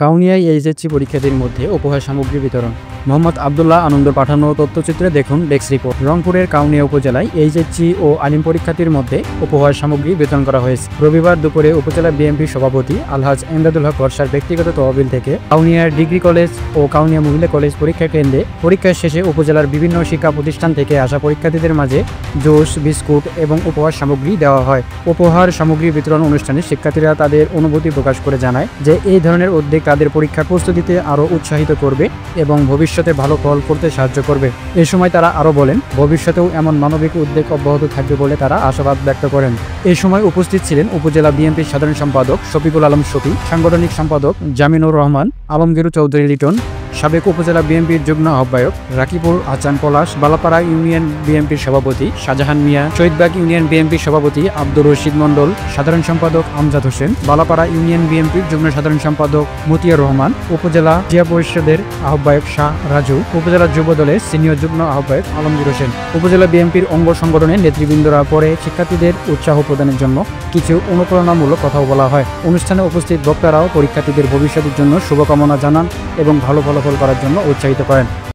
কাউনিয়ায় HSC পরীক্ষার্থীর মধ্যে উপহার সামগ্রী বিতরণ। মোহাম্মদ আবদুল্লাহ আনন্দ পাঠানো তথ্যচিত্রে দেখুন ডেস্ক রিপোর্ট। রংপুরের কাউনিয়া উপজেলায় এইচএসসি ও আলিম পরীক্ষার্থীর মধ্যে উপহার সামগ্রী বিতরণ করা হয়েছে। রবিবার দুপুরে উপজেলা বিএনপির সভাপতি আলহাজ এমদাদুল হক বর্ষার ব্যক্তিগত তহবিল থেকে কাউনিয়ার ডিগ্রি কলেজ ও কাউনিয়া মহিলা কলেজ পরীক্ষা কেন্দ্রে পরীক্ষা শেষে উপজেলার বিভিন্ন শিক্ষা প্রতিষ্ঠান থেকে আসা পরীক্ষার্থীদের মাঝে জুস, বিস্কুট এবং উপহার সামগ্রী দেওয়া হয়। উপহার সামগ্রী বিতরণ অনুষ্ঠানে শিক্ষার্থীরা তাদের অনুভূতি প্রকাশ করে জানায় যে এই ধরনের উদ্যোগ তাদের পরীক্ষার প্রস্তুতিতে আরও উৎসাহিত করবে এবং ভবিষ্যতে ভালো ফল করতে সাহায্য করবে। এ সময় তারা আরও বলেন, ভবিষ্যতেও এমন মানবিক উদ্যোগ অব্যাহত থাকবে বলে তারা আশাবাদ ব্যক্ত করেন। এই সময় উপস্থিত ছিলেন উপজেলা বিএনপির সাধারণ সম্পাদক শফিকুল আলম শফি, সাংগঠনিক সম্পাদক জামিনুর রহমান, আলমগীর চৌধুরী লিটন, সাবেক উপজেলা বিএনপির যুগ্ম আহ্বায়ক রাকিবুল হাসান পলাশ, বালাপাড়া ইউনিয়ন বিএনপির সভাপতি শাহজাহান মিয়া, শহীদবাগ ইউনিয়ন বিএনপির সভাপতি আব্দুর রশিদ মণ্ডল, সাধারণ সম্পাদক আমজাদ হোসেন, বালাপাড়া ইউনিয়ন বিএনপির যুগ্ম সাধারণ সম্পাদক মতিয়ার রহমান, উপজেলা জিয়া পরিষদের আহ্বায়ক শাহ রাজু, উপজেলা যুব দলের সিনিয়র যুগ্ম আহ্বায়ক আলমগীর হোসেন, উপজেলা বিএনপির অঙ্গ সংগঠনের নেতৃবৃন্দরা পরে শিক্ষার্থীদের উৎসাহ প্রদানের জন্য কিছু অনুপ্রেরণামূলক কথাও বলা হয়। অনুষ্ঠানে উপস্থিত বক্তারাও পরীক্ষার্থীদের ভবিষ্যতের জন্য শুভকামনা জানান এবং ভালো ফলাফল করার জন্য উৎসাহিত করেন।